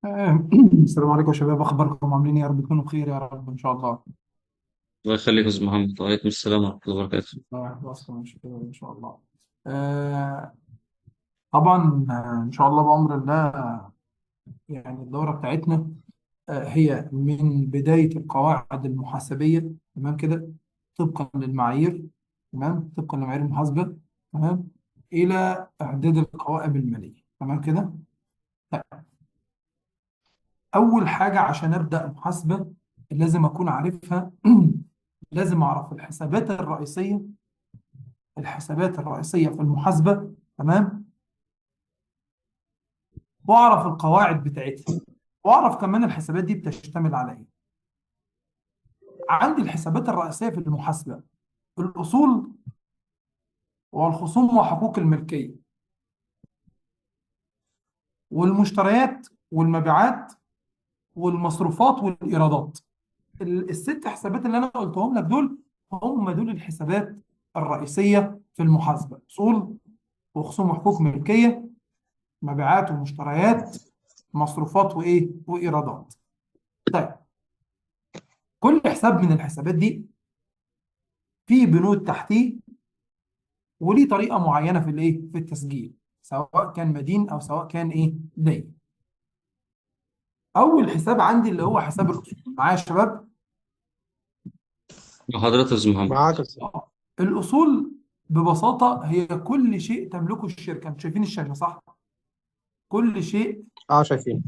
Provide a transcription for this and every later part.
آه، السلام عليكم يا شباب، اخباركم عاملين إيه؟ يا رب تكونوا بخير يا رب ان شاء الله. الله يخليك يا أستاذ محمد، وعليكم السلام ورحمة الله وبركاته. واصلا ان شاء الله. آه، طبعا ان شاء الله بامر الله. يعني الدوره بتاعتنا هي من بدايه القواعد المحاسبيه، تمام كده، طبقا للمعايير، تمام، طبقا لمعايير المحاسبه، تمام، الى اعداد القوائم الماليه، تمام كده. طيب، اول حاجه عشان ابدا محاسبه لازم اكون عارفها. لازم اعرف الحسابات الرئيسيه في المحاسبه، تمام، واعرف القواعد بتاعتها، واعرف كمان الحسابات دي بتشتمل على ايه. عندي الحسابات الرئيسيه في المحاسبه: الاصول والخصوم وحقوق الملكيه والمشتريات والمبيعات والمصروفات والايرادات. الست حسابات اللي انا قلتهم لك دول هم دول الحسابات الرئيسيه في المحاسبه: اصول وخصوم وحقوق ملكيه، مبيعات ومشتريات، مصروفات وايه وايرادات. طيب، كل حساب من الحسابات دي فيه بنود تحتيه، وليه طريقه معينه في الايه في التسجيل، سواء كان مدين او سواء كان ايه دين. اول حساب عندي اللي هو حساب الاصول، معايا يا شباب؟ وحضرتك يا أستاذ محمد. معاك يا أستاذ. الاصول ببساطه هي كل شيء تملكه الشركه. انتوا شايفين الشاشه صح؟ كل شيء اه، شايفين.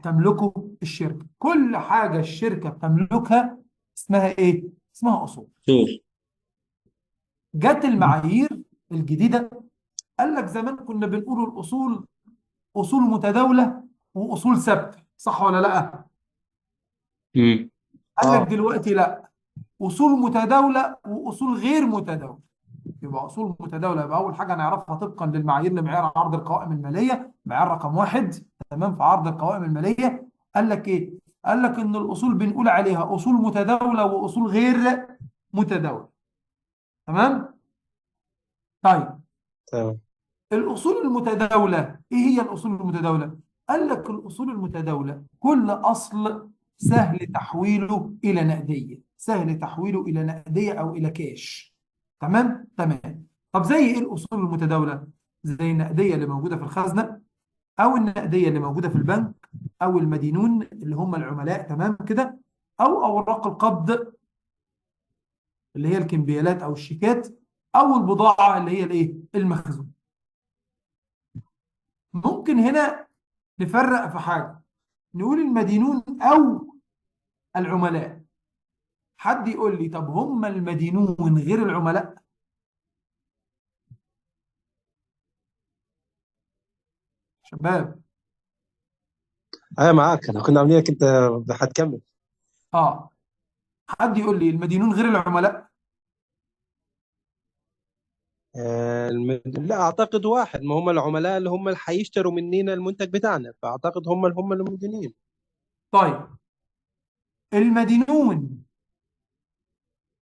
تملكه الشركه، كل حاجه الشركه بتملكها اسمها ايه؟ اسمها اصول. شوف. جت المعايير الجديده، قال لك زمان كنا بنقول الاصول اصول متداوله واصول ثابته، صح ولا لا؟ مم. قال لك اه، دلوقتي لا، اصول متداوله واصول غير متداوله. يبقى اصول متداوله، يبقى اول حاجه نعرفها طبقا للمعايير لمعيار عرض القوائم الماليه، معيار رقم واحد، تمام، في عرض القوائم الماليه. قال لك ايه؟ قال لك ان الاصول بنقول عليها اصول متداوله واصول غير متداوله، تمام. طيب، تمام. الأصول المتداولة إيه هي الأصول المتداولة؟ قال لك الأصول المتداولة كل أصل سهل تحويله إلى نقدية، سهل تحويله إلى نقدية أو إلى كاش، تمام؟ تمام. طب زي إيه الأصول المتداولة؟ زي النقدية اللي موجودة في الخزنة، أو النقدية اللي موجودة في البنك، أو المدينون اللي هم العملاء، تمام كده، أو أوراق القبض اللي هي الكمبيالات أو الشيكات، أو البضاعة اللي هي الإيه؟ المخزون. ممكن هنا نفرق في حاجة، نقول المدينون أو العملاء. حد يقول لي طب هم المدينون غير العملاء؟ شباب. ايوه، معاك. انا كنا عاملينك انت هتكمل. اه، حد يقول لي المدينون غير العملاء؟ لا، اعتقد واحد. ما هم العملاء اللي هم اللي هيشتروا مننا المنتج بتاعنا، فاعتقد هم المدينين. طيب، المدينون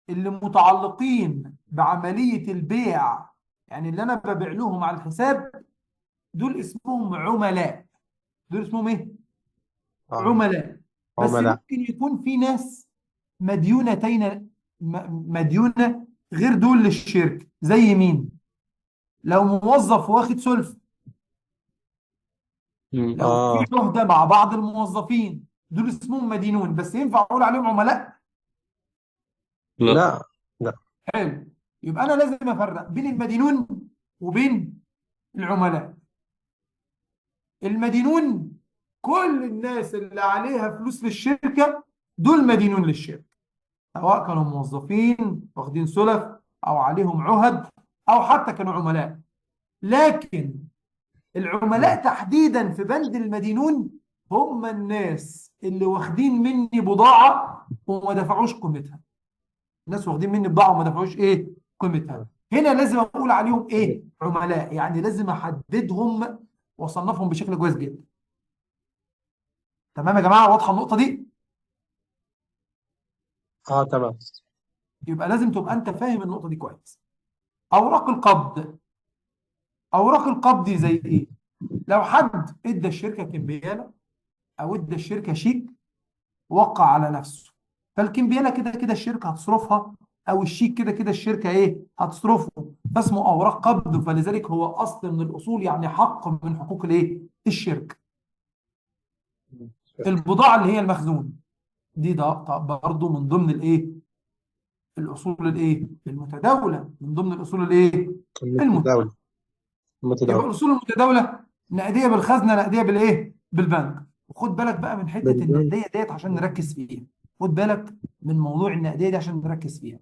اللي متعلقين بعملية البيع، يعني اللي انا ببيع لهم على الحساب، دول اسمهم عملاء. دول اسمهم ايه؟ اه، عملاء. بس عملاء. ممكن يكون في ناس مديونتين، مديونة غير دول للشركة، زي مين؟ لو موظف واخد سلفة، مم. لو في اه، عهدة مع بعض الموظفين، دول اسمهم مدينون، بس ينفع اقول عليهم عملاء؟ لا. لا، لا. حلو. يبقى انا لازم افرق بين المدينون وبين العملاء. المدينون كل الناس اللي عليها فلوس للشركة، دول مدينون للشركة، سواء كانوا موظفين واخدين سلف، او عليهم عهد، او حتى كانوا عملاء. لكن مم. العملاء تحديدا في بند المدينون هم الناس اللي واخدين مني بضاعة وما دفعوش قيمتها. الناس واخدين مني بضاعة وما دفعوش ايه قيمتها. هنا لازم اقول عليهم ايه؟ عملاء. يعني لازم احددهم واصنفهم بشكل كويس جدا. تمام يا جماعة؟ واضحة النقطة دي؟ اه، تمام. يبقى لازم تبقى انت فاهم النقطة دي كويس. اوراق القبض، اوراق القبض دي زي ايه؟ لو حد ادى الشركة كمبيالة، او ادى الشركه شيك وقع على نفسه، فالكمبياله كده كده الشركه هتصرفها، او الشيك كده كده الشركه ايه هتصرفه، فاسمه اوراق قبض، فلذلك هو اصل من الاصول، يعني حق من حقوق الايه الشركه. البضاعه اللي هي المخزون دي، ده برضه من ضمن الايه الاصول الايه المتداوله، من ضمن الاصول الايه المتداوله. المتداول. يبقى المتداول. الاصول المتداوله نقديه بالخزنه، نقديه بالايه بالبنك. وخد بالك بقى من حته بالبنك. النقديه ديت عشان نركز فيها. خد بالك من موضوع النقديه دي عشان نركز فيها.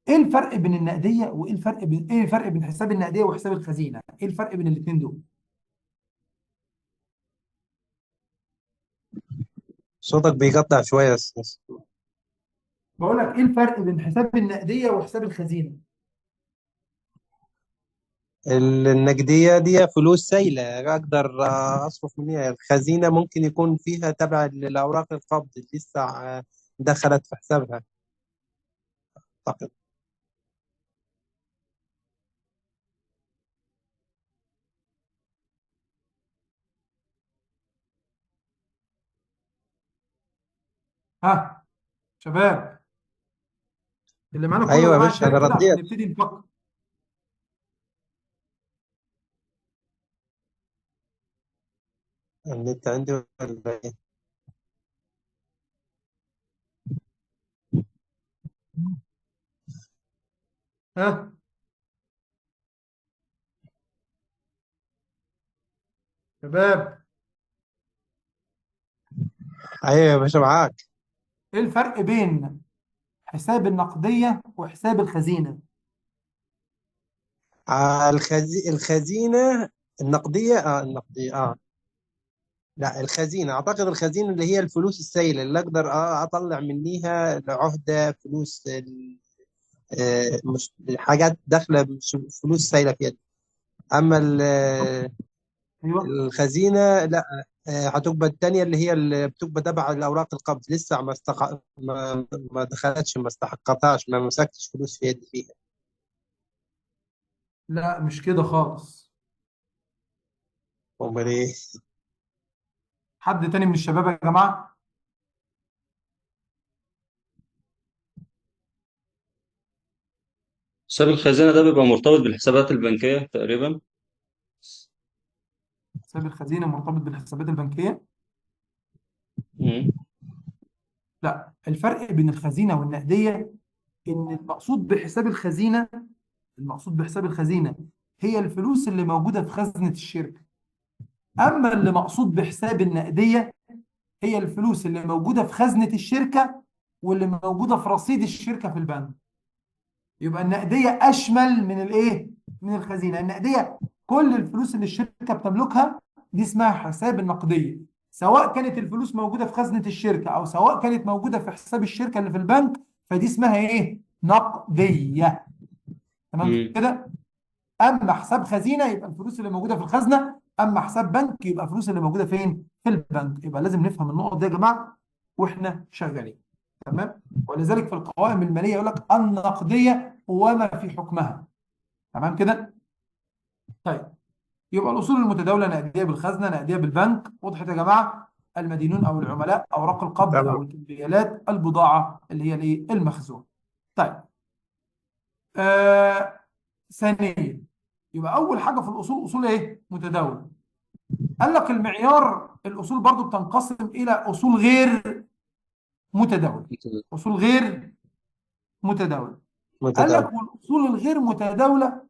ايه الفرق بين النقديه وايه الفرق بين حساب النقديه وحساب الخزينه؟ ايه الفرق بين الاثنين دول؟ صوتك بيقطع شوية يا أستاذ. بقول لك ايه الفرق بين حساب النقديه وحساب الخزينه؟ النقدية دي فلوس سايلة أقدر أصرف منها. الخزينة ممكن يكون فيها تبع الأوراق القبض اللي لسه دخلت في حسابها أعتقد. ها شباب، اللي معانا كله يا أيوة يا جماعه باشا أنا يشارك كده عشان رديت. نبتدي نفكر. النت عندي ولا إيه؟ ها شباب، أيوة يا باشا معاك. ايه الفرق بين حساب النقديه وحساب الخزينه؟ الخزينة. النقدية النقدية لا، الخزينة أعتقد الخزينة اللي هي الفلوس السائلة اللي أقدر أطلع منيها عهدة فلوس مش حاجات داخلة، مش فلوس سائلة في يدي. أما ايوه. الخزينة لا. هتبقى التانية اللي هي اللي بتبقى تبع الأوراق القبض لسه ما دخلتش، ما استحقتهاش، ما مسكتش فلوس في يدي فيها. لا مش كده خالص. أمال إيه؟ حد تاني من الشباب يا جماعه؟ حساب الخزانة ده بيبقى مرتبط بالحسابات البنكية تقريبا. حساب الخزينه مرتبط بالحسابات البنكيه؟ مم. لا، الفرق بين الخزينه والنقديه ان المقصود بحساب الخزينه، المقصود بحساب الخزينه هي الفلوس اللي موجوده في خزنه الشركه. اما اللي مقصود بحساب النقديه هي الفلوس اللي موجوده في خزنه الشركه واللي موجوده في رصيد الشركه في البنك. يبقى النقديه اشمل من الايه من الخزينه. النقديه كل الفلوس اللي الشركه بتملكها دي اسمها حساب النقديه، سواء كانت الفلوس موجوده في خزنه الشركه او سواء كانت موجوده في حساب الشركه اللي في البنك، فدي اسمها ايه نقديه. تمام مم. كده. اما حساب خزينه يبقى الفلوس اللي موجوده في الخزنه، اما حساب بنك يبقى الفلوس اللي موجوده فين في البنك. يبقى لازم نفهم النقط دي يا جماعه واحنا شغالين. تمام. ولذلك في القوائم الماليه يقول لك النقديه وما في حكمها. تمام كده. طيب، يبقى الاصول المتداوله نقديه بالخزنه، نقديه بالبنك. وضحت يا جماعه؟ المدينون او العملاء، اوراق القبض تمام. او الكمبيالات، البضاعه اللي هي الايه المخزون. طيب. آه ثانيا، يبقى اول حاجه في الاصول اصول ايه متداوله. قال لك المعيار الاصول برضو بتنقسم الى اصول غير متداوله. اصول غير متداوله. قال لك متداول. والاصول الغير متداوله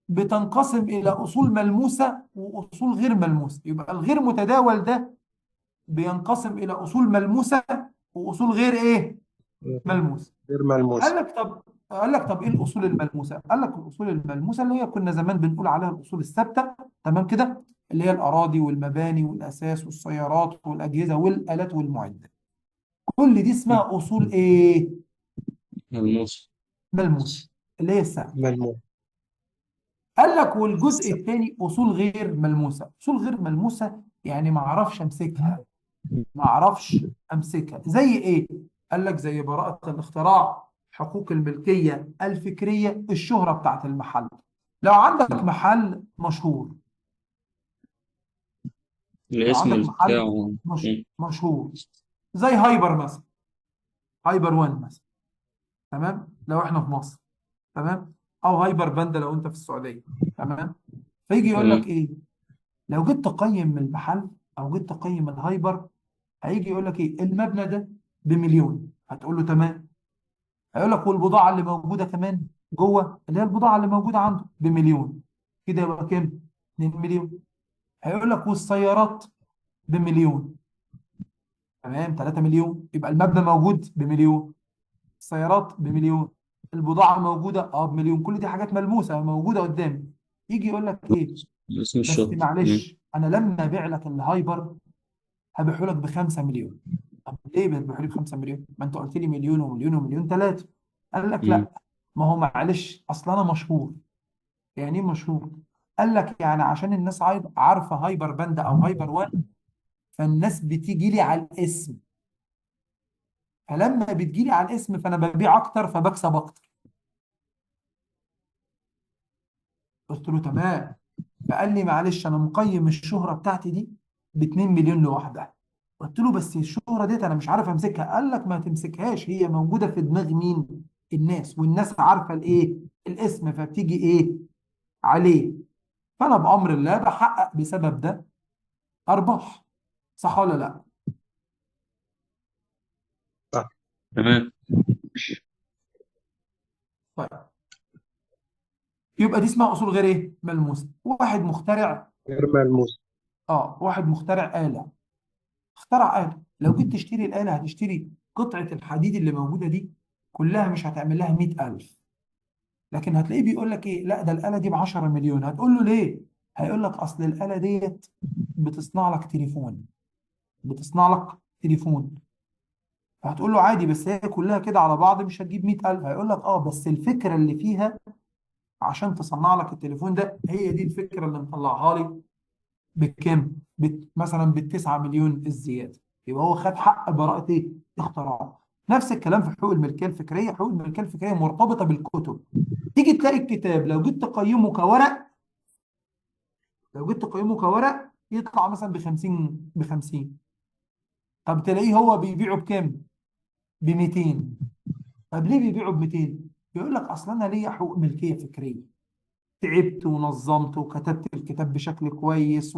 بتنقسم الى اصول ملموسه واصول غير ملموسه. يبقى الغير متداول ده بينقسم الى اصول ملموسه واصول غير ايه ملموسه. غير قال ملموس. لك طب قال لك طب ايه الاصول الملموسه؟ قال لك الاصول الملموسه اللي هي كنا زمان بنقول عليها الاصول الثابته. تمام كده. اللي هي الاراضي والمباني والاساس والسيارات والاجهزه والالات والمعدات. كل دي اسمها اصول ايه ملموس. ملموسه، اللي هي الثابته. ملموس. قال لك والجزء الثاني اصول غير ملموسه. اصول غير ملموسه يعني ما اعرفش امسكها، ما اعرفش امسكها. زي ايه؟ قال لك زي براءة الاختراع، حقوق الملكية الفكرية، الشهرة بتاعت المحل. لو عندك محل مشهور لو عندك الاسم محل بتاعه. مم. مشهور زي هايبر مثلا، هايبر وان مثلا، تمام، لو احنا في مصر، تمام، او هايبر باندا لو انت في السعوديه، تمام. فيجي يقول لك تمام. ايه، لو جيت تقيم المحل او جيت تقيم الهايبر، هيجي يقول لك ايه المبنى ده بمليون، هتقول له تمام. هيقول لك والبضاعه اللي موجوده كمان جوه، اللي هي البضاعه اللي موجوده عنده بمليون، كده يبقى كام؟ 2 مليون. هيقول لك والسيارات بمليون، تمام، 3 مليون، يبقى المبنى موجود بمليون، السيارات بمليون، البضاعه موجوده بمليون، كل دي حاجات ملموسه موجوده قدامي. يجي يقول لك ايه، اسم بس الشهر. مم. معلش انا لما ابيع لك الهايبر هبيعه لك ب 5 مليون. طب ليه بتبيعه لي ب 5 مليون؟ ما انت قلت لي مليون ومليون ومليون ثلاثه. قال لك مم. لا، ما هو معلش اصل انا مشهور. يعني ايه مشهور؟ قال لك يعني عشان الناس عارفه هايبر باندا او هايبر وان، فالناس بتيجي لي على الاسم، فلما بتجي لي على الاسم فانا ببيع اكتر فبكسب اكتر. قلت له تمام. فقال لي معلش انا مقيم الشهره بتاعتي دي ب 2 مليون لوحدها. قلت له بس الشهره ديت انا مش عارف امسكها. قال لك ما تمسكهاش، هي موجوده في دماغ مين؟ الناس، والناس عارفه الايه؟ الاسم، فبتيجي ايه عليه. فانا بامر الله بحقق بسبب ده ارباح، صح ولا لا؟ صح. تمام. طيب، يبقى دي اسمها اصول غير ايه ملموسه. واحد مخترع، غير ملموس. واحد مخترع آلة، اخترع آلة. لو جيت تشتري الآلة هتشتري قطعة الحديد اللي موجودة دي كلها، مش هتعمل لها 100,000. لكن هتلاقيه بيقول لك إيه، لا ده الآلة دي ب 10 مليون. هتقول له ليه؟ هيقول لك أصل الآلة ديت بتصنع لك تليفون، بتصنع لك تليفون. فهتقول له عادي بس هي كلها كده على بعض مش هتجيب 100,000. هيقول لك بس الفكرة اللي فيها عشان تصنع لك التليفون ده، هي دي الفكرة اللي مطلعها لي بكام؟ مثلا بالتسعة مليون الزياده. يبقى هو خد حق براءة ايه؟ اختراع. نفس الكلام في حقوق الملكيه الفكريه. حقوق الملكيه الفكريه مرتبطه بالكتب. تيجي تلاقي الكتاب لو جيت تقيمه كورق، لو جيت تقيمه كورق يطلع مثلا ب 50، ب 50. طب تلاقيه هو بيبيعه بكام؟ ب 200. طب ليه بيبيعه ب 200؟ يقول لك اصل انا ليا حقوق ملكيه فكريه، تعبت ونظمت وكتبت الكتاب بشكل كويس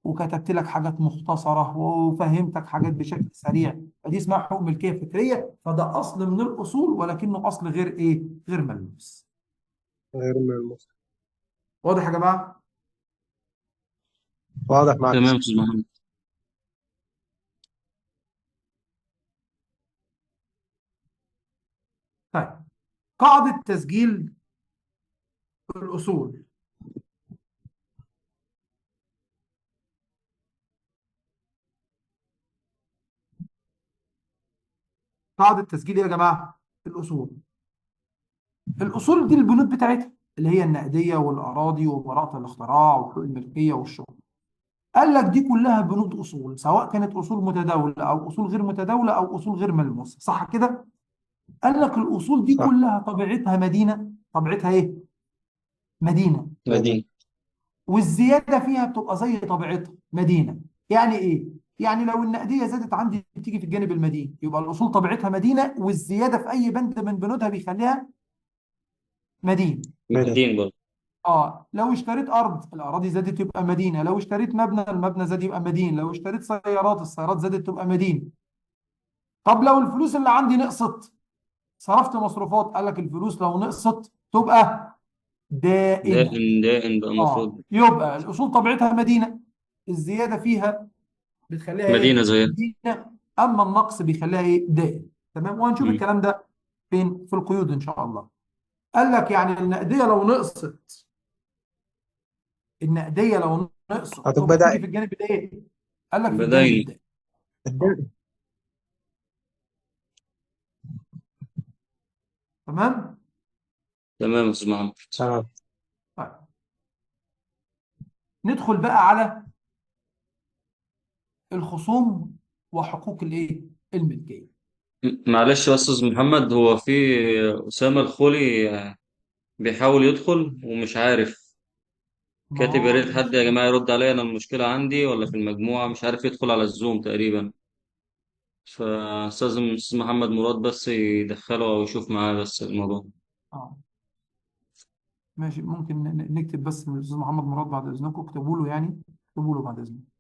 وكتبت لك حاجات مختصرة وفهمتك حاجات بشكل سريع. فدي اسمها حقوق ملكية فكرية. فده أصل من الأصول، ولكنه أصل غير إيه؟ غير ملموس. غير ملموس. واضح يا جماعة؟ واضح معك. تمام يا أستاذ محمد. طيب، قاعدة تسجيل الأصول. قاعدة تسجيل إيه يا جماعة؟ الأصول. الأصول دي البنود بتاعتها اللي هي النقدية والأراضي وبراءة الاختراع وحقوق الملكية والشغل. قال لك دي كلها بنود اصول، سواء كانت اصول متداوله او اصول غير متداوله او اصول غير ملموسه، صح كده؟ قال لك الاصول دي صح. كلها طبيعتها مدينه. طبيعتها ايه؟ مدينه. مدينة. مدينة. والزياده فيها بتبقى زي طبيعتها مدينه. يعني ايه؟ يعني لو النقديه زادت عندي بتيجي في الجانب المدين، يبقى الاصول طبيعتها مدينه، والزياده في اي بند من بنودها بيخليها مدين. مدني. مدينة برضه. لو اشتريت ارض الاراضي زادت يبقى مدينه، لو اشتريت مبنى المبنى زاد يبقى مدين، لو اشتريت سيارات السيارات زادت تبقى مدينه. طب لو الفلوس اللي عندي نقصت، صرفت مصروفات، قال لك الفلوس لو نقصت تبقى دائن. دائن دائن بقى المفروض. يبقى الاصول طبيعتها مدينه، الزياده فيها بتخليها مدينة ايه؟ زيها. مدينه. اما النقص بيخليها ايه؟ دائن. تمام، وهنشوف مم. الكلام ده فين في القيود ان شاء الله. قال لك يعني النقديه لو نقصت، النقديه لو نقصت هتبقى تبقى تيجي دائم. في الجانب الايه؟ قال لك في الجانب بداينة. الدائن. اه الدائم. تمام. تمام يا أستاذ محمد. تمام. طيب، ندخل بقى على الخصوم وحقوق الايه؟ الملكيه. معلش يا أستاذ محمد، هو في أسامة الخولي بيحاول يدخل ومش عارف. ما كاتب يا هو ريت حد يا جماعة يرد عليا، أنا المشكلة عندي ولا في المجموعة، مش عارف يدخل على الزوم تقريبا. أستاذ محمد مراد بس يدخله أو يشوف معاه بس الموضوع. اه ماشي، ممكن نكتب بس من الاستاذ محمد مراد بعد اذنكم، اكتبوا له يعني، اكتبوا له بعد اذنكم.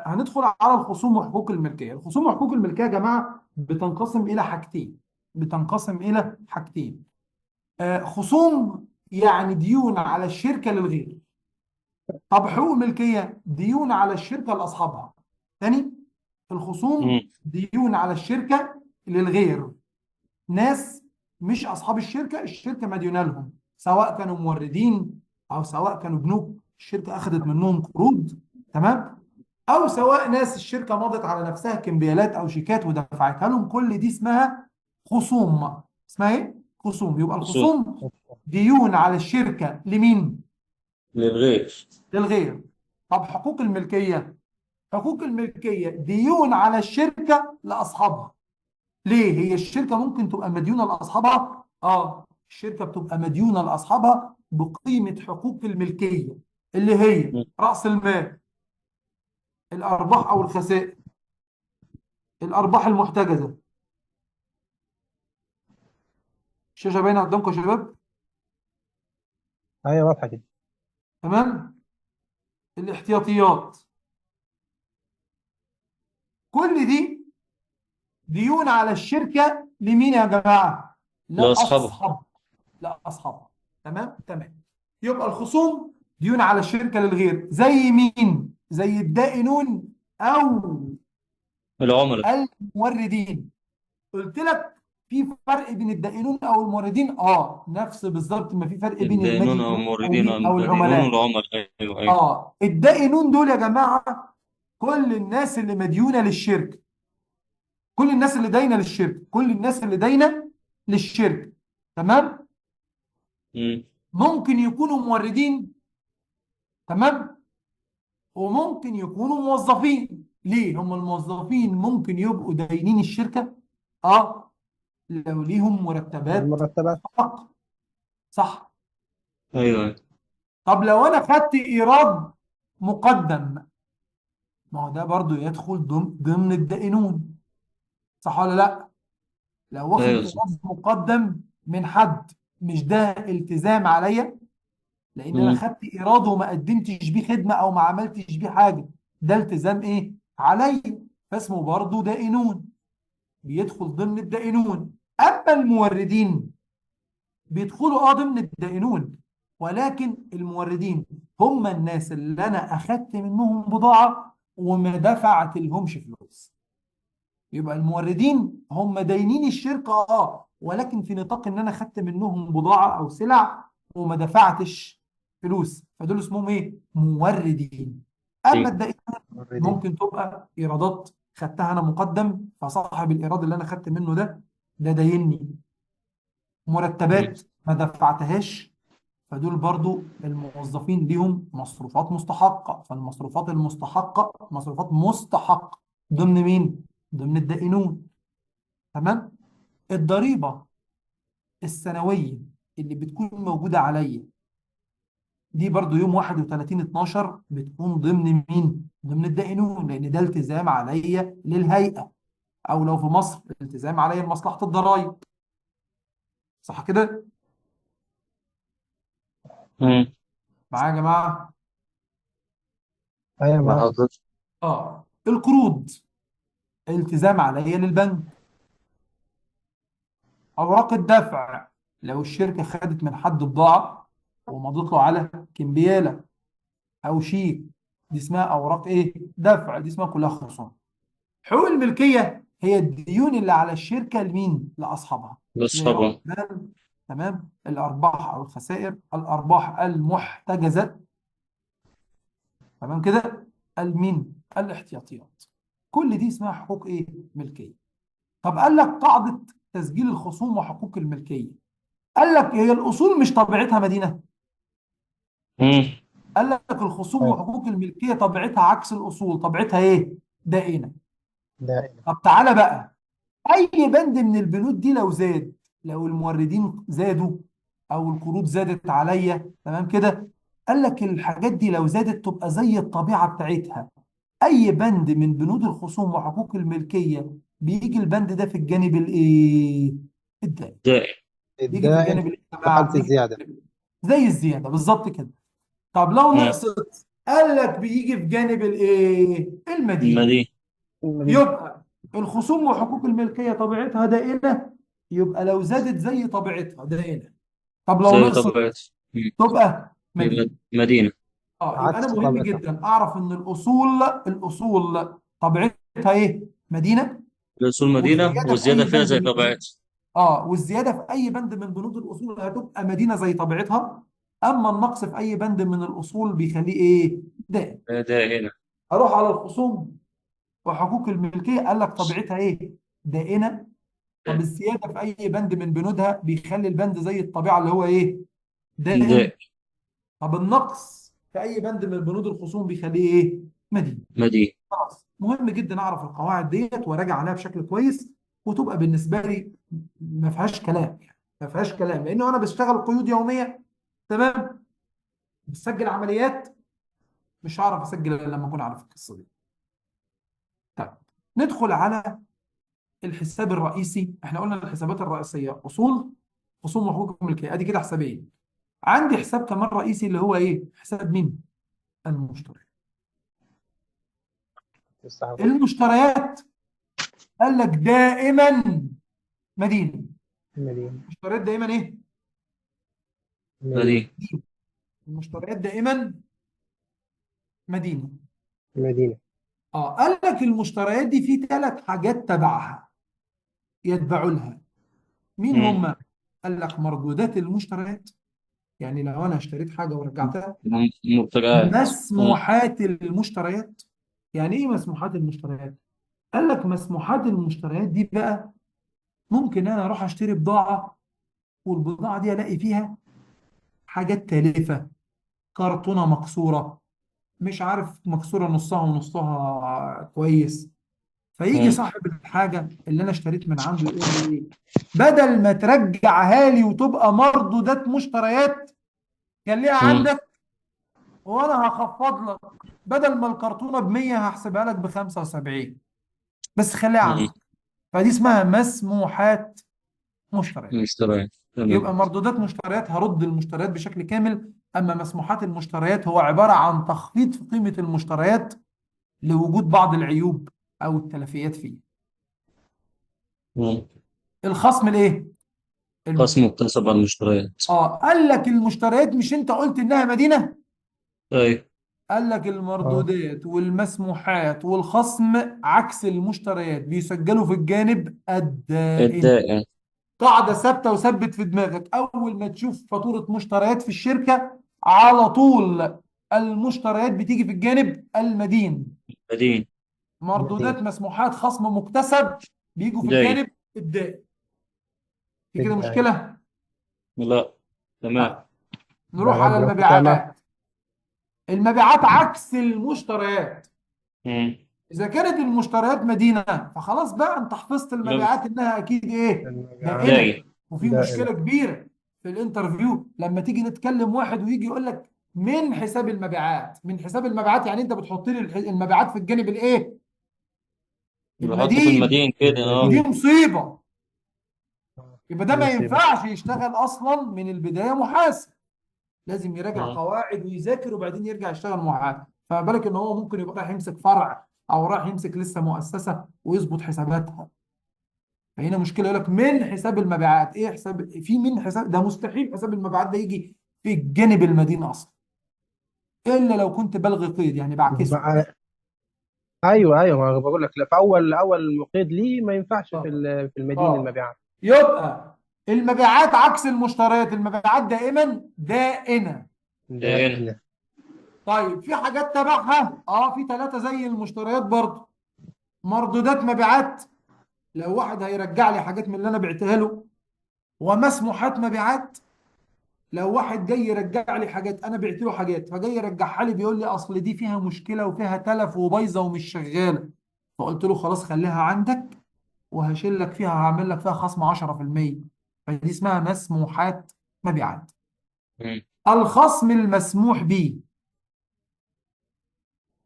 هندخل على الخصوم وحقوق الملكيه. الخصوم وحقوق الملكيه يا جماعه بتنقسم الى حاجتين، بتنقسم الى حاجتين. خصوم يعني ديون على الشركه للغير. طب حقوق الملكيه ديون على الشركه لاصحابها. تاني، مم. الخصوم ديون على الشركه للغير، ناس مش اصحاب الشركه، الشركه مديونه لهم، سواء كانوا موردين او سواء كانوا بنوك الشركه اخذت منهم قروض، تمام، او سواء ناس الشركه مضت على نفسها كمبيالات او شيكات ودفعتها لهم. كل دي اسمها خصوم. اسمها ايه؟ خصوم. يبقى خصوص الخصوم ديون على الشركه لمين؟ للغير. للغير. طب حقوق الملكيه، حقوق الملكيه ديون على الشركه لاصحابها. ليه؟ هي الشركة ممكن تبقى مديونة لأصحابها؟ الشركة بتبقى مديونة لأصحابها بقيمة حقوق الملكية، اللي هي مم. رأس المال، الأرباح أو الخسائر، الأرباح المحتجزة. الشاشة باينة قدامكم يا شباب؟ أيوة واضحة كده. تمام؟ الاحتياطيات. كل دي ديون على الشركة لمين يا جماعة؟ لأصحابه. لأصحاب، لأصحابها. تمام؟ تمام. يبقى الخصوم ديون على الشركة للغير، زي مين؟ زي الدائنون أو العملاء. الموردين. قلت لك في فرق بين الدائنون أو الموردين؟ نفس بالظبط ما في فرق بين الدينون أو المدينون أو الموردين أو مين أو المدينون العملاء. والعملاء، أيوه أيوه. الدائنون دول يا جماعة كل الناس اللي مديونة للشركة، كل الناس اللي داينة للشركة، كل الناس اللي داينة للشركة. تمام؟ مم. ممكن يكونوا موردين، تمام، وممكن يكونوا موظفين. ليه؟ هم الموظفين ممكن يبقوا داينين الشركة لو ليهم مرتبات المرتبات. حق، صح. أيوه أيوه. طب لو انا خدت ايراد مقدم، ما هو ده برضو يدخل ضمن الدائنون، صح ولا لا؟ لو واخد أيوه صح. ايراد مقدم من حد، مش ده التزام عليا؟ لان انا مم. خدت ايراد وما قدمتش بيه خدمه او ما عملتش بيه حاجه، ده التزام ايه عليا، فاسمه برضو دائنون، بيدخل ضمن الدائنون. اما الموردين بيدخلوا ضمن الدائنون، ولكن الموردين هم الناس اللي انا اخدت منهم بضاعه وما دفعت لهمش فلوس. يبقى الموردين هم داينين الشركه ولكن في نطاق ان انا اخدت منهم بضاعه او سلع وما دفعتش فلوس، فدول اسمهم ايه؟ موردين. اما أيوه. الدائنون موردين. ممكن تبقى ايرادات خدتها انا مقدم، فصاحب الايراد اللي انا خدت منه ده دايني. مم. مرتبات ما دفعتهاش، فدول برضو الموظفين ليهم مصروفات مستحقة، فالمصروفات المستحقة مصروفات مستحقة ضمن مين؟ ضمن الدائنون. تمام؟ الضريبة السنوية اللي بتكون موجودة عليا دي برضو يوم 31/12 بتكون ضمن مين؟ ضمن الدائنون، لأن ده التزام عليا للهيئة، أو لو في مصر التزام عليا لمصلحة الضرائب، صح كده؟ مم. معايا يا جماعة؟ أيوة مع معاك. حضرتك. القروض التزام عليا للبنك. اوراق الدفع لو الشركه خدت من حد بضاعه ومضت له على كمبياله او شيك، دي اسمها اوراق ايه؟ دفع. دي اسمها كلها خصوم. حقوق الملكيه هي الديون اللي على الشركه لمين؟ لاصحابها، زي راس لأصحابه. المال، تمام، الارباح او الخسائر، الارباح المحتجزه، تمام كده، المين؟ الاحتياطيات. كل دي اسمها حقوق ايه؟ ملكيه. طب قال لك قاعده تسجيل الخصوم وحقوق الملكيه، قال لك هي الاصول مش طبيعتها مدينه؟ مم. قال لك الخصوم طيب. وحقوق الملكيه طبيعتها عكس الاصول، طبيعتها ايه؟ دائنه. دائما. طب تعالى بقى، اي بند من البنود دي لو زاد، لو الموردين زادوا او القروض زادت عليا، تمام كده، قال لك الحاجات دي لو زادت تبقى زي الطبيعه بتاعتها. اي بند من بنود الخصوم وحقوق الملكيه بيجي البند ده في الجانب الايه؟ الدائم. دائم. بيجي في الدائم الجانب الايه يا في حالة جماعه؟ بيجي في الزيادة. الجانب زي الزياده بالظبط كده. طب لو مم. نقصت، قال لك بيجي في جانب الايه؟ المدين. المدين. المدينة. يبقى الخصوم وحقوق الملكيه طبيعتها دائمه، يبقى لو زادت زي طبيعتها دائمه. طب لو زي نقصت طبيعة. مم. تبقى يبقى مدين. مدينة. اه، يبقى انا عكس مهم طبيعتها. جدا اعرف ان الاصول طبيعتها ايه؟ مدينه. الأصول مدينة والزياده في والزيادة اي فيها بند زي من طبيعتها. والزياده في اي بند من بنود الاصول هتبقى مدينه زي طبيعتها. اما النقص في اي بند من الاصول بيخليه ايه؟ دائم. دائنة. اروح على الخصوم وحقوق الملكيه، قال لك طبيعتها ايه؟ دائنه. طب الزياده في اي بند من بنودها بيخلي البند زي الطبيعه اللي هو ايه؟ دائم. دائم. طب النقص في اي بند من بنود الخصوم بيخليه ايه؟ مدين. مدينة. خلاص، مهم جدا اعرف القواعد ديت وراجع عليها بشكل كويس، وتبقى بالنسبه لي ما فيهاش كلام، يعني ما فيهاش كلام، لانه انا بشتغل قيود يوميه، تمام، بسجل عمليات، مش هعرف اسجل الا لما اكون عارف القصه دي. طيب، ندخل على الحساب الرئيسي. احنا قلنا الحسابات الرئيسيه اصول، خصوم وحقوق ملكيه، ادي كده حسابين. عندي حساب كمان رئيسي اللي هو ايه؟ حساب مين؟ المشتري. تستحق. المشتريات قال لك دائما مدينه. المدينة. المشتريات دائما ايه؟ المدينة. مدينة. المشتريات دائما مدينه. المدينة. قال لك المشتريات دي في ثلاث حاجات تبعها يتبعوا لها. مين مم. هم؟ قال لك مردودات المشتريات، يعني لو انا اشتريت حاجه ورجعتها. مرتجعات. مسموحات المشتريات. يعني ايه مسموحات المشتريات؟ قال لك مسموحات المشتريات دي بقى ممكن انا اروح اشتري بضاعه، والبضاعه دي الاقي فيها حاجات تالفه، كرتونه مكسوره، مش عارف مكسوره نصها ونصها كويس. فيجي مم. صاحب الحاجه اللي انا اشتريت من عنده يقول لي ايه؟ بدل ما ترجعها لي وتبقى مردودات مشتريات، خليها مم. عندك وانا هخفض لك، بدل ما الكرتونه ب 100 هحسبها لك ب 75، بس خليها مم. عندك. فدي اسمها مسموحات مشتريات. مشتريات. تمام. يبقى مردودات مشتريات هرد المشتريات بشكل كامل، اما مسموحات المشتريات هو عباره عن تخفيض في قيمه المشتريات لوجود بعض العيوب او التلفيات فيه. مم. الخصم الايه؟ قسم مكتسب على المشتريات. قال لك المشتريات، مش انت قلت انها مدينة؟ أي. قال لك اه. المردودات والمسموحات والخصم عكس المشتريات بيسجلوا في الجانب الدائن. الدائم. قاعدة ثابتة وثبت في دماغك، أول ما تشوف فاتورة مشتريات في الشركة على طول المشتريات بتيجي في الجانب المدين. مدين. مردودات، المدينة. مسموحات، خصم، مكتسب بيجوا في دائم. الجانب الدائن. في كده الدائم. مشكلة؟ لا. تمام. طيب، ده نروح على برضه نفس الكلام. المبيعات. المبيعات عكس المشتريات. مم. اذا كانت المشتريات مدينه فخلاص بقى انت حفظت لا. المبيعات انها اكيد ايه؟ المبيعات دائنه. دائم. وفي دائمة. مشكله كبيره في الانترفيو لما تيجي نتكلم واحد ويجي يقول لك من حساب المبيعات، من حساب المبيعات، يعني انت بتحط لي المبيعات في الجانب الايه؟ بحطه في المدين. المدين كده ودي المدينة. مصيبه. يبقى ده دي ما مصيبة. ينفعش يشتغل اصلا من البدايه محاسب، لازم يراجع مم. قواعد ويذاكر وبعدين يرجع يشتغل محاسب. فما بالك ان هو ممكن يبقى رايح يمسك فرع او رايح يمسك لسه مؤسسه ويظبط حساباتها. فهنا مشكله، يقول لك من حساب المبيعات. ايه حساب؟ في من حساب ده مستحيل حساب المبيعات ده يجي في الجانب المدين اصلا، الا لو كنت بلغي قيد يعني بعكسه. ايوه ايوه، ما بقول لك، لا، في اول مقيد ليه ما ينفعش في اه في المدين اه المبيعات. يبقى المبيعات عكس المشتريات، المبيعات دائما دائنه. دائم. دائما. طيب، في حاجات تبعها في ثلاثه زي المشتريات برضه. مردودات مبيعات، لو واحد هيرجع لي حاجات من اللي انا بعتها له. ومسموحات مبيعات، لو واحد جاي يرجع لي حاجات انا بعت له حاجات فجاي يرجعها لي بيقول لي اصل دي فيها مشكله وفيها تلف وبايظه ومش شغاله، فقلت له خلاص خليها عندك وهشيل لك فيها، هعمل لك فيها خصم 10%. فدي اسمها مسموحات مبيعات. مم. الخصم المسموح به،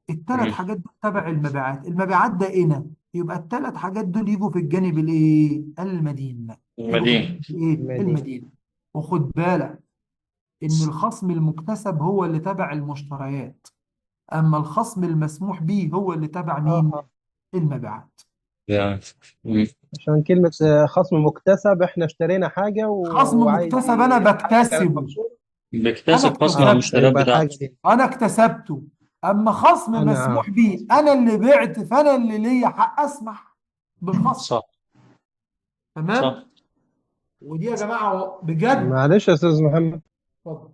الثلاث مم. حاجات دول تبع المبيعات. المبيعات دائنة، يبقى الثلاث حاجات دول يجوا في الجانب الايه المدين، يجوا في المدينة. الجانب الايه المدينة. المدين. وخد بالك ان الخصم المكتسب هو اللي تبع المشتريات، اما الخصم المسموح به هو اللي تبع اه مين؟ اه المبيعات. يعني. مم. عشان كلمة خصم مكتسب، احنا اشترينا حاجة خصم وعايز مكتسب انا يحقق بكتسبه، المقصود. انا بيكتسب خصم على اكتسبته، المشتريات فيبقى الحاجة بتاعته. دي انا اكتسبته. اما خصم انا مسموح به، انا اللي بعت فانا اللي ليا حق اسمح بالخصم. صح. صح. تمام. ودي يا جماعه بجد. معلش يا استاذ محمد. اتفضل.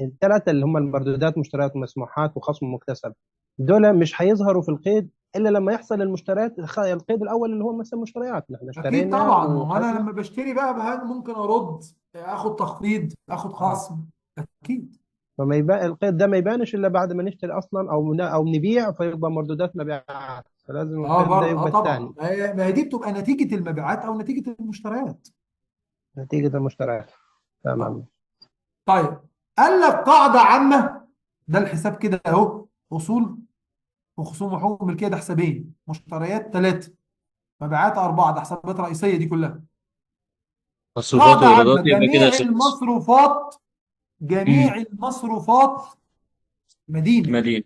الثلاثة اللي هم المردودات، مشتريات ومسموحات وخصم مكتسب، دول مش هيظهروا في القيد الا لما يحصل المشتريات. القيد الاول اللي هو مثلا مشتريات، احنا اكيد اشترينا طبعا، ما هو انا وخدنا. لما بشتري بقى ممكن ارد، اخد تخفيض، اخد اه خصم. اكيد. فما يبان القيد ده، ما يبانش الا بعد ما نشتري اصلا او نبيع، فيبقى مردودات مبيعات، فلازم اه القيد ده برضه، اه يبقى طبعا، الثاني. ما هي دي بتبقى نتيجه المبيعات او نتيجه المشتريات. نتيجة المشتريات. اه. تمام. طيب، قال لك قاعده عامه، ده الحساب كده اهو: اصول وخصوم وحقوق ملكيه ده حسابين، مشتريات ثلاثه، مبيعات اربعه، ده حسابات رئيسيه دي كلها. مصروفات قاعده وإيرادات عامه: يبقى كده جميع ست. المصروفات، مم. جميع المصروفات مدينه. مدينة.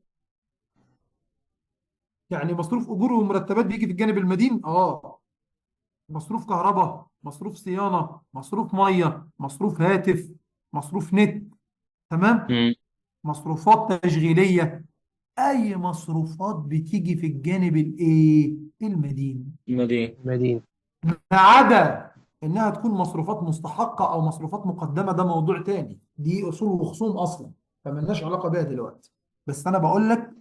يعني مصروف اجور ومرتبات بيجي في الجانب المدين، مصروف كهرباء، مصروف صيانه، مصروف ميه، مصروف هاتف، مصروف نت. تمام. مم. مصروفات تشغيليه، اي مصروفات بتيجي في الجانب الايه المدين، مدينة. مدينة. ما عدا انها تكون مصروفات مستحقه او مصروفات مقدمه، ده موضوع تاني، دي اصول وخصوم اصلا، فملناش علاقه بيها دلوقتي. بس انا بقول لك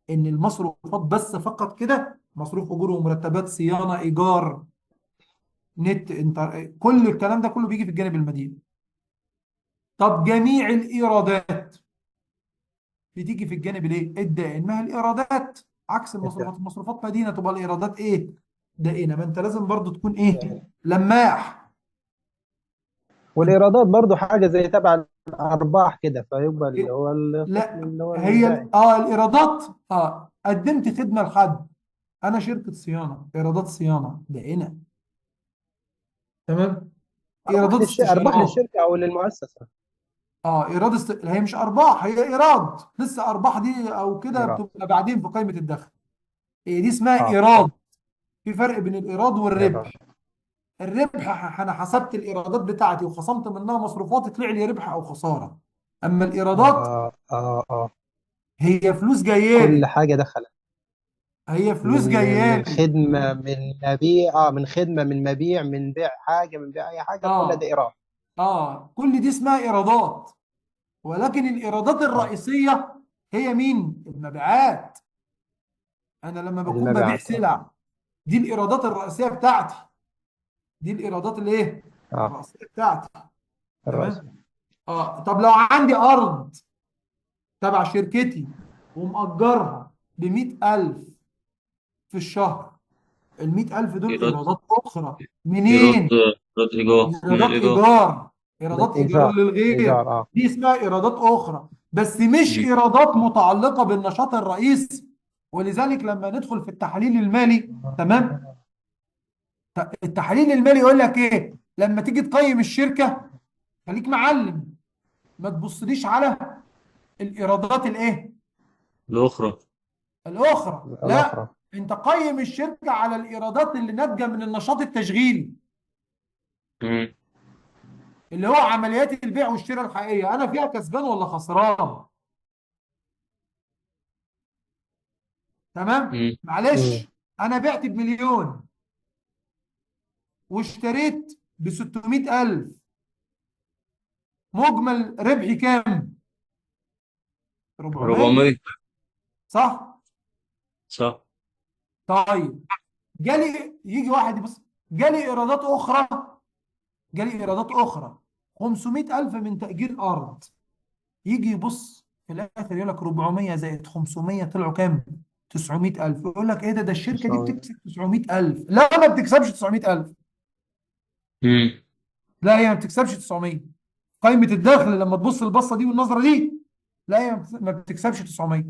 ان المصروفات بس فقط كده: مصروف اجور ومرتبات، صيانه، ايجار، نت، كل الكلام ده كله بيجي في الجانب المدين. طب جميع الايرادات بتيجي في الجانب الايه الدائن. ما هي الايرادات عكس المصروفات، المصروفات مدينه، تبقى الايرادات ايه دائنه. ما انت لازم برضو تكون ايه لماح. انت والإيرادات برضو حاجة زي تبع الأرباح كده، فيبقى اللي إيه؟ هو القسم لا، اللي هو هي الدائم. الايرادات، قدمت خدمه لحد، انا شركه صيانه، ايرادات صيانه دائنه. تمام. ايرادات أرباح استشارات، للشركة أو للمؤسسة. هي مش ارباح، هي ايراد، لسه ارباح دي او كده إيراد. بتبقى بعدين في قائمه الدخل. هي دي اسمها اه ايراد. اه. في فرق بين الايراد والربح. إيراد. الربح انا حسبت الايرادات بتاعتي وخصمت منها مصروفات، طلع لي ربح او خساره. اما الايرادات اه. هي فلوس جايه كل لي، حاجة دخلت هي فلوس جايه من لي. خدمة، من مبيع، من خدمة، من مبيع، من بيع حاجة، من بيع أي حاجة، كل ده اه إيراد. كل دي اسمها ايرادات. ولكن الايرادات اه الرئيسيه هي مين؟ المبيعات. انا لما بكون ببيع المبيعات. اه سلع، دي الايرادات الرئيسيه بتاعتي، دي الايرادات الايه اه. الرئيسيه بتاعتي. الرئيس. تمام. طب لو عندي ارض تبع شركتي ومأجرها ب 100000 في الشهر، ال 100000 دول إيراد. ايرادات اخرى. إيراد. منين؟ إيراد إيجار من ايرادات الإيجار. ايجار، من ايرادات ايجار إيجار. للغير. إيجار اه. دي اسمها ايرادات اخرى، بس مش مم. ايرادات متعلقه بالنشاط الرئيسي. ولذلك لما ندخل في التحليل المالي، تمام، التحليل المالي يقول لك ايه لما تيجي تقيم الشركه؟ خليك معلم، ما تبصليش على الايرادات الايه الأخرى. الاخرى، لا، الأخرى. انت قيم الشركه على الايرادات اللي ناتجه من النشاط التشغيلي، مم. اللي هو عمليات البيع والشراء الحقيقيه، انا فيها كسبان ولا خسران. تمام. مم. مم. معلش، انا بعت بمليون واشتريت ب 600000، مجمل ربحي كام؟ 400. 400. صح. صح. طيب، يجي واحد يبص، جالي ايرادات اخرى جالي ايرادات اخرى 500,000 من تأجير ارض. يجي يبص في الاخر يقول لك 400 زائد 500 طلعوا كام؟ 900,000. يقول لك ايه ده الشركه دي 900. بتكسب 900,000. لا ما بتكسبش 900,000. امم. لا هي ما بتكسبش 900. قائمه الدخل لما تبص البصه دي والنظره دي، لا هي ما بتكسبش 900.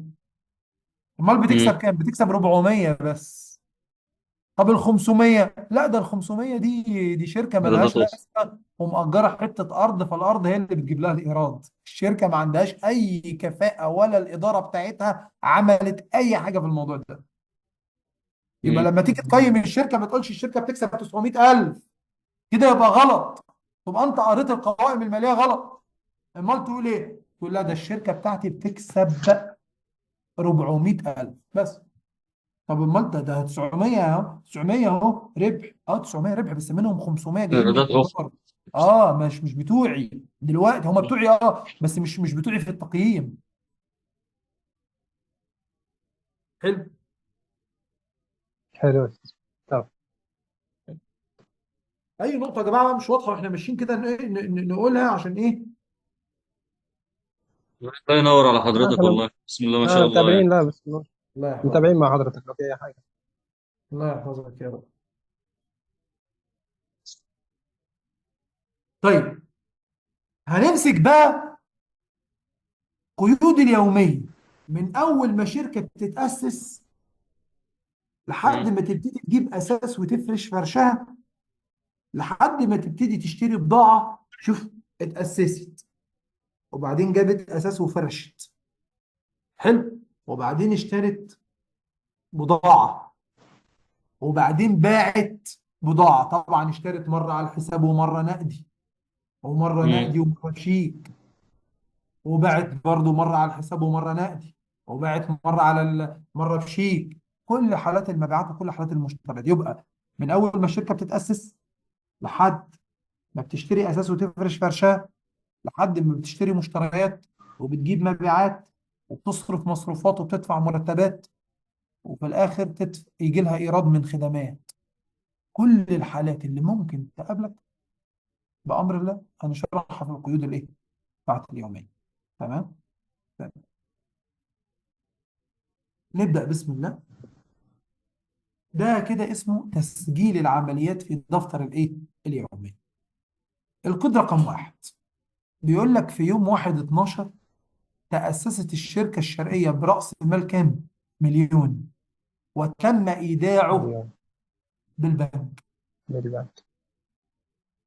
امال بتكسب امم. كام؟ بتكسب 400 بس. طب ال 500، لا ده ال 500 دي شركه ايرادات ملهاش اخرى. لازمه ومأجره حته ارض، فالارض هي اللي بتجيب لها الايراد. الشركه ما عندهاش اي كفاءه ولا الاداره بتاعتها عملت اي حاجه في الموضوع ده. يبقى امم. لما تيجي تقيم الشركه ما تقولش الشركه بتكسب 900,000. كده يبقى غلط. تبقى انت قريت القوائم الماليه غلط. امال تقول ايه؟ تقول لا ده الشركه بتاعتي بتكسب 400,000 بس. طب امال ده 900 اهو، 900 اهو ربح. 900 ربح بس منهم 500 جايين من ايرادات اخرى. الايجار. مش بتوعي دلوقتي، هم بتوعي بس مش بتوعي في التقييم. حلو. حلو. طب اي نقطه يا جماعه مش واضحه واحنا ماشيين كده نقولها عشان ايه؟ الله ينور على حضرتك احنا والله، بسم الله ما شاء الله يعني. متابعين، لا بس الله يحفظك. متابعين مع حضرتك لو في اي حاجه. الله يحفظك يا رب. طيب هنمسك بقى قيود اليوميه من اول ما شركه بتتاسس لحد امم. ما تبتدي تجيب اساس وتفرش فرشها، لحد ما تبتدي تشتري بضاعه. شوف، اتاسست وبعدين جابت اساس وفرشت. حلو. وبعدين اشترت بضاعه وبعدين باعت بضاعه. طبعا اشترت مره على الحساب ومره نقدي، ومره امم. نقدي ومره شيك، وباعت برضو مره على الحساب ومره نقدي، وباعت مره مره بشيك. كل حالات المبيعات وكل حالات المشتريات. يبقى من اول ما الشركه بتتاسس لحد ما بتشتري اساس وتفرش فرشاه، لحد ما بتشتري مشتريات وبتجيب مبيعات وبتصرف مصروفات وبتدفع مرتبات، وفي الاخر يجي لها ايراد من خدمات. كل الحالات اللي ممكن تقابلك بامر الله هنشرحها في القيود الايه بتاعت اليوميه. تمام. تمام. نبدا بسم الله. ده كده اسمه تسجيل العمليات في دفتر الايه اليومي. القيد رقم واحد بيقول لك في يوم 1/12 تأسست الشركة الشرقية برأس مال كام؟ مليون، وتم إيداعه مليون بالبنك. بالبعد.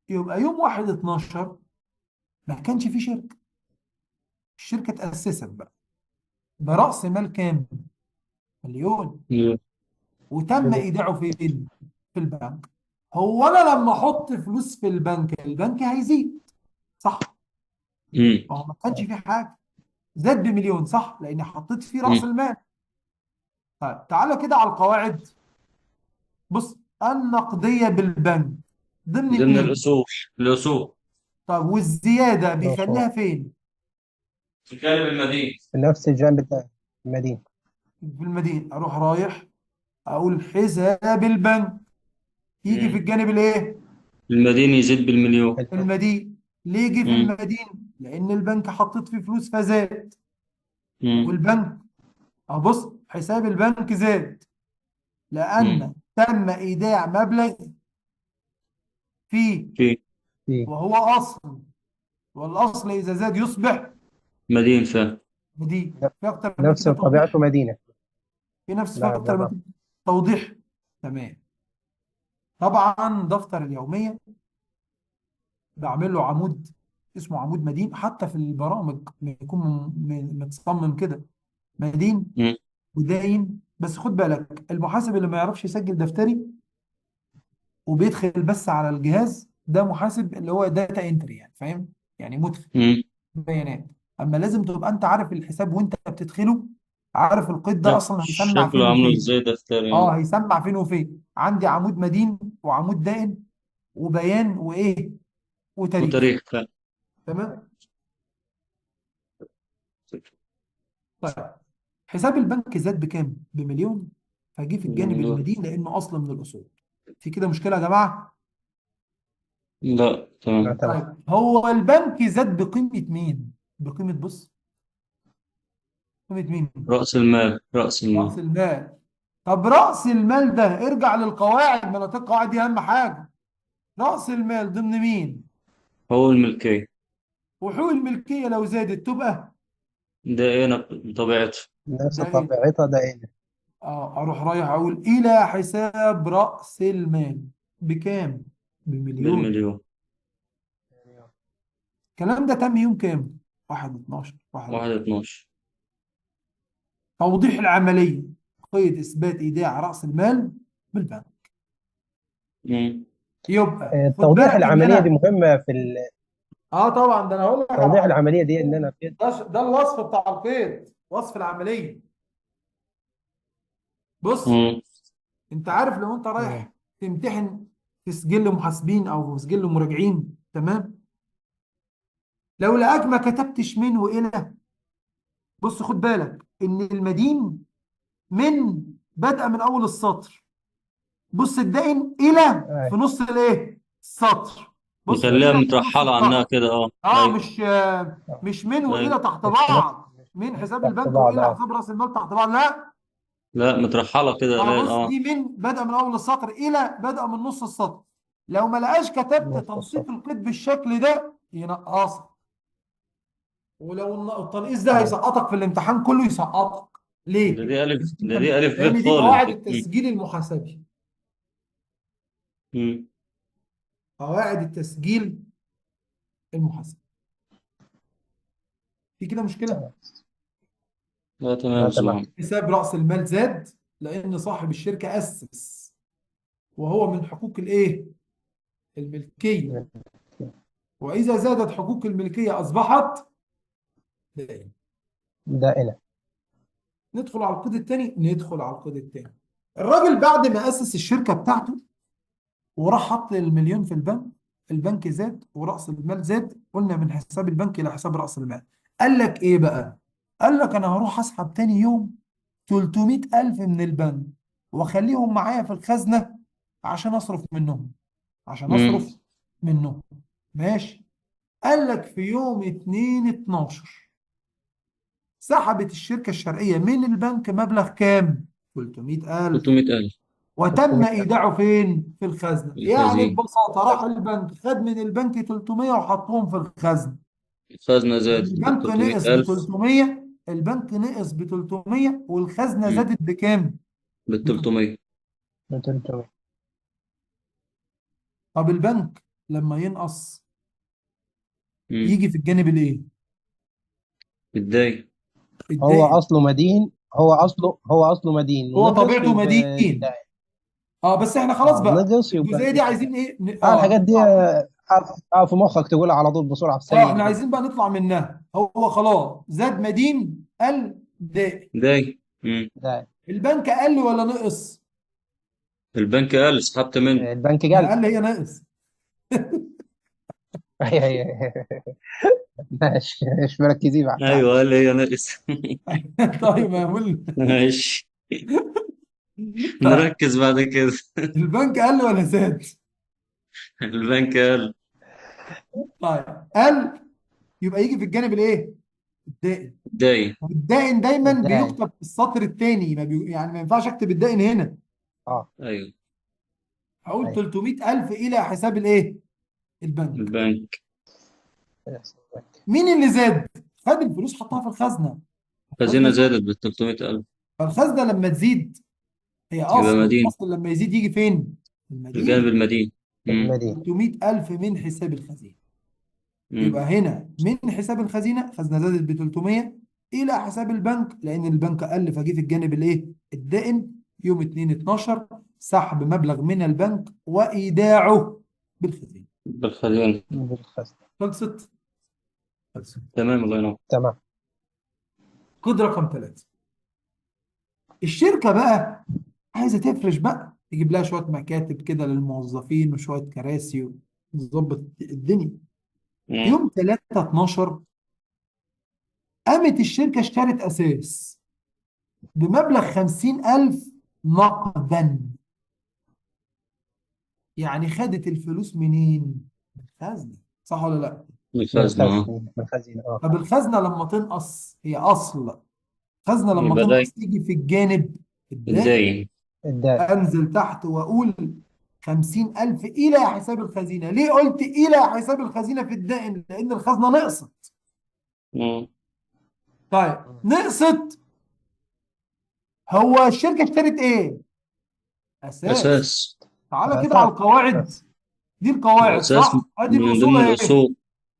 يبقى يوم 1/12 ما كانش في شركة. الشركة اتأسست بقى برأس مال كام؟ مليون، امم. وتم إيداعه فين؟ في البنك. هو أنا لما أحط فلوس في البنك البنك هيزيد، صح؟ هو ما كانش في حاجة، زاد بمليون صح؟ لأني حطيت فيه رأس المال. طيب تعالى كده على القواعد. بص، النقدية بالبنك ضمن ضمن مين؟ الاصول. الاصول. طب والزيادة مظبوط. بيخليها فين؟ في جانب المدين. في نفس الجانب بتاع المدينة. في المدين. أروح رايح أقول حساب البنك، يجي في امم. الجانب الإيه؟ المدين يزيد بالمليون. حلو. المدين. ليه يجي في امم. المدين؟ لأن البنك حطيت فيه فلوس فزاد. امم. والبنك أبص حساب البنك زاد امم. لأن تم إيداع مبلغ فيه في في وهو أصل، والأصل إذا زاد يصبح مدين فعلا. مدين. في أكتر من نفس كده طبيعته توضيح؟ مدينة. في نفس في لا أكتر من بالربط. كده توضيح. تمام. طبعا دفتر اليومية بعمل له عمود اسمه عمود مدين. حتى في البرامج بيكون متصمم كده مدين امم. وداين. بس خد بالك المحاسب اللي ما يعرفش يسجل دفتري وبيدخل بس على الجهاز ده محاسب اللي هو داتا انتري، يعني فاهم؟ يعني مدخل امم. بيانات. اما لازم تبقى انت عارف الحساب وانت بتدخله، عارف القيد ده اصلا هيسمع فين شكله عامله وفين. ازاي دفتر يعني. هيسمع فين وفين. عندي عمود مدين وعمود دائن وبيان وايه وتاريخ. وتاريخ فعلا. تمام. طيب حساب البنك زاد بكام؟ بمليون. فجي في الجانب بالمليون. المدين لانه اصل من الاصول. في كده مشكله يا جماعه؟ لا، لا تمام. تمام. طيب هو البنك زاد بقيمة مين؟ بقيمة بص، قيمة مين؟ رأس المال، رأس المال. رأس المال. طب رأس المال ده ارجع للقواعد، ما انا قلت لك القواعد دي أهم حاجة. رأس المال ضمن مين؟ هو الملكية. وحقوق الملكية لو زادت تبقى ده ايه طبيعته؟ نفس ده ايه؟ طبيعتها ده إيه؟ اروح رايح اقول الى حساب رأس المال بكام؟ بمليون. بالمليون. الكلام ده تم يوم كام؟ 1 12 1. 1/12. توضيح العملية، قيد إثبات إيداع رأس المال بالبنك. مم. يبقى خد توضيح بالك إن العملية دي أنا مهمة في طبعا ده أنا هقول لك على توضيح حاجة. العملية دي إن أنا في ده الوصف بتاع القيد، وصف العملية. بص، مم. أنت عارف لو أنت تمام. رايح تمتحن في سجل محاسبين أو في سجل مراجعين، تمام، لو لقاك ما كتبتش من وإلى، بص خد بالك إن المدين من بدأ من أول السطر، بص الدائن الى في أي. نص الايه السطر. بص نخليها الى في نص مترحلة عنها السطر. كده، اه. اه ايوه. مش مش من ايوه. والى تحت مش في نفس بعض، مش من حساب تحت البنك بعض، والى أه. حساب راس المال تحت بعض، لا. لا، مترحلة كده، اه لا، بص اه. دي من بدأ من اول السطر الى بدأ من نص السطر. لو ما لقاش كتبت نص تنسيق السطر. القيد بالشكل ده ينقصك. ولو التنقيص ده أه. هيسقطك في الامتحان كله يسقطك. ده ليه؟ دي ألف ده دي ألف ب لان دي خالص قواعد دي. مم. التسجيل المحاسبي. مم. قواعد التسجيل المحاسبي. في كده مشكلة؟ تمام. لا، لا تمام تمام. زمان. حساب رأس المال زاد لأن صاحب الشركة أسس، وهو من حقوق الإيه؟ الملكية. وإذا زادت حقوق الملكية أصبحت دائم. دائنة. ندخل على القيد الثاني، ندخل على القيد الثاني. الراجل بعد ما أسس الشركة بتاعته وراح حط المليون في البنك، البنك زاد ورأس المال زاد، قلنا من حساب البنك إلى حساب رأس المال. قال لك إيه بقى؟ قال لك أنا هروح أسحب تاني يوم 300,000 من البنك وأخليهم معايا في الخزنة عشان أصرف منهم، عشان مم. أصرف منهم. ماشي. قال لك في يوم 2/12 سحبت الشركة الشرقية من البنك مبلغ كام؟ 300,000. 300,000. وتم 300,000. ايداعه فين؟ في الخزنه. يعني الخزين. ببساطه راح البنك خد من البنك 300 وحطهم في الخزنه. الخزنة زادت ب البنك نقص ب 300,000. 300، البنك نقص ب 300 والخزنه مم. زادت بكام؟ ب ب 300. 300. 300. طب البنك لما ينقص مم. يجي في الجانب الايه؟ اتضايق. هو الدائن. أصله مدين. هو أصله مدين هو نقص طبيعته يبقى مدين. دائن. اه بس احنا خلاص بقى نقص يبقى الجزئيه دي يبقى عايزين دائن. ايه الحاجات دي نطلع. في مخك تقولها على طول بسرعة في اه ثانية احنا كده. عايزين بقى نطلع منها. هو خلاص زاد مدين قل دائن. اتضايق. مم. دائن. البنك قل ولا نقص؟ البنك قال سحبت منه. البنك ما قال. قال هي ناقص. ماشي، مش مركزين مع التعب. ايوه، قال هي ناقص. طيب ما اقول. ماشي. طيب نركز بعد كده. البنك قل ولا زاد؟ البنك قال. طيب قل يبقى يجي في الجانب الايه؟ الدائن. اتضايق. والدائن دايما الدائن. بيكتب في السطر الثاني، ما يعني ما ينفعش اكتب الدائن هنا. اه. ايوه. هقول ايوه. 300,000 الى حساب الايه؟ البنك. البنك. مين اللي زاد؟ خد الفلوس حطها في الخزنه. الخزنه خزينة زادت. زادت ب 300,000. فالخزنه لما تزيد هي يبقى اصل، مدين. والاصل لما يزيد يجي فين؟ الجانب المدين. المدين. مم. المدين. 300,000 من حساب الخزينه. يبقى مم. هنا من حساب الخزينة، خزنة زادت ب 300 إلى حساب البنك لأن البنك قل فجه في الجانب الإيه؟ الدائن. يوم 2/12 سحب مبلغ من البنك وإيداعه بالخزينة. بالخزينة. بالخزن. خلصت؟ خلصت. تمام، الله ينور. تمام. كود رقم 3. الشركة بقى عايزة تفرش بقى، تجيب لها شوية مكاتب كده للموظفين وشوية كراسي ونظبط الدنيا. مم. يوم 3/12 قامت الشركة اشترت أساس بمبلغ 50,000 نقدا. يعني خدت الفلوس منين؟ الخزنة، صح ولا لا؟ من الخزنة الخزنة، من الخزينة طب الخزنة لما تنقص هي أصل، خزنة لما يبقى ده تنقص تيجي في الجانب الدائن. الداين. الدال. أنزل تحت وأقول 50,000 إلى حساب الخزينة. ليه قلت إلى حساب الخزينة في الدائن؟ لأن الخزنة نقصت. مم. طيب نقصت، هو الشركة اشترت إيه؟ أساس. أساس. تعالى كده على الأساس. القواعد. بس دي القواعد الأساس صح؟ أدي من الأصول ضمن أهي. الأصول.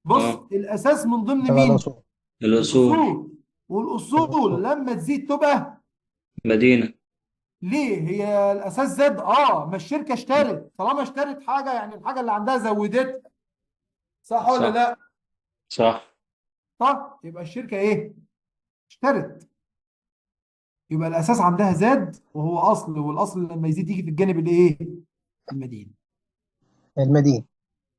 بص اه، الأساس من ضمن تبع مين؟ الأصول. الأصول. الأصول. والأصول الأصول. لما تزيد تبقى، مدينة. ليه هي الاساس زاد؟ ما الشركه اشترت، طالما اشترت حاجه يعني الحاجه اللي عندها زودتها، صح ولا صح. لا؟ صح. صح، يبقى الشركه ايه؟ اشترت. يبقى الاساس عندها زاد وهو اصل، والاصل لما يزيد يجي في الجانب الايه؟ المدين. المدين.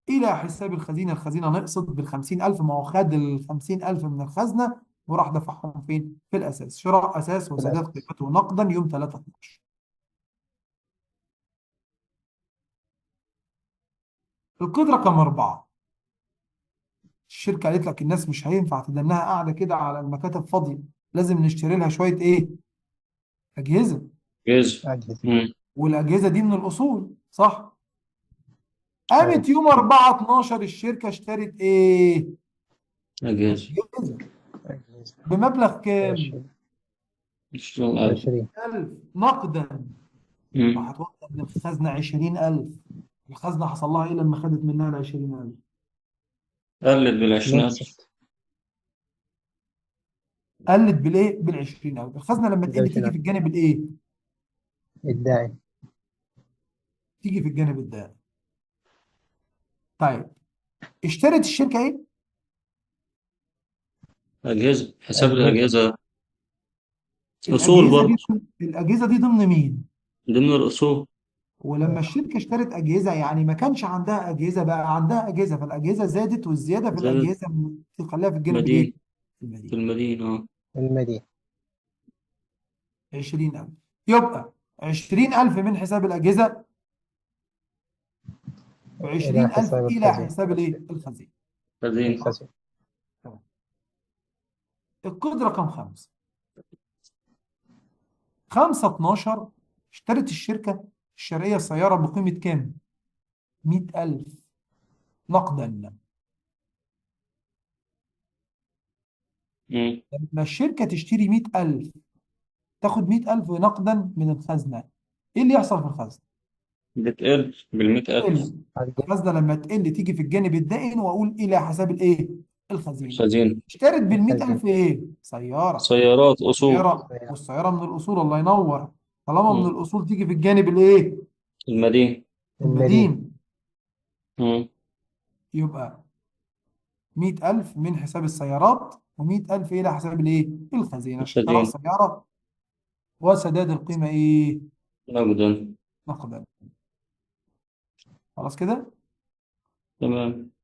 الى حساب الخزينه، الخزينه نقصت بال 50,000، ما هو خد ال 50,000 من الخزنه وراح دفعهم فين؟ في الاساس. شراء اساس في وسداد الأساس. قيمته نقدا يوم 3/12. القيد رقم 4. الشركه قالت لك الناس مش هينفع تدنها قاعده كده على المكاتب فاضيه، لازم نشتري لها شويه ايه؟ اجهزه. جزء. أجهزة. مم. والاجهزه دي من الاصول، صح؟ قامت أيوة. يوم 4/12 الشركه اشترت ايه؟ أجهزة. اجهزه. أجهزة. بمبلغ كام؟ 20. 20,000. 20. 1000 نقدا. مم. راحت واخده من الخزنه 20,000. الخزنه حصل لها ايه لما خدت منها ال 20,000؟ قلت بال20,000. نقصت. قلت بالايه؟ بال 20,000. الخزنه لما تقل تيجي في 20. الجانب الايه؟ الداعي. تيجي في الجانب الدائري. طيب اشترت الشركه ايه؟ أجهزة، حساب أجهزة. الأجهزة. أصول الاجهزه دي، برضه. الاجهزه دي ضمن مين؟ ضمن الأصول. ولما ماشي. الشركه اشترت اجهزه يعني ما كانش عندها اجهزه، بقى عندها اجهزه، فالاجهزه زادت، والزياده في زادت. الاجهزه تخليها في الجانب الايه؟ مدينة. في المدين. المدينة المدين. 20,000. يبقى 20,000 من حساب الاجهزه، إلى و20,000 حساب الى الخزين. حساب الايه؟ الخزين. مدينة. الخزين. الكود رقم 5. 5/12 اشترت الشركه الشرقيه سياره بقيمه كام؟ 100,000 نقدا. مم. لما الشركه تشتري 100,000 تاخد 100,000 نقدا من الخزنه، ايه اللي يحصل في الخزنه؟ بتقل بال100,000. تقل. الخزنه لما تقل تيجي في الجانب الدائن واقول الى حساب الايه؟ الخزينه. خزينة. اشترت بال الخزين. 100,000 ايه؟ سياره. سيارات أصول. سياره، سيارة. والسياره من الاصول، الله ينور. طالما من مم. الاصول تيجي في الجانب الايه؟ المدينة. المدين. المدين. مم. يبقى 100,000 من حساب السيارات، و100,000 الى حساب الايه؟ الخزينه. شراء خزينة. سياره وسداد القيمه ايه؟ نقدا. نقدا. خلاص كده. تمام.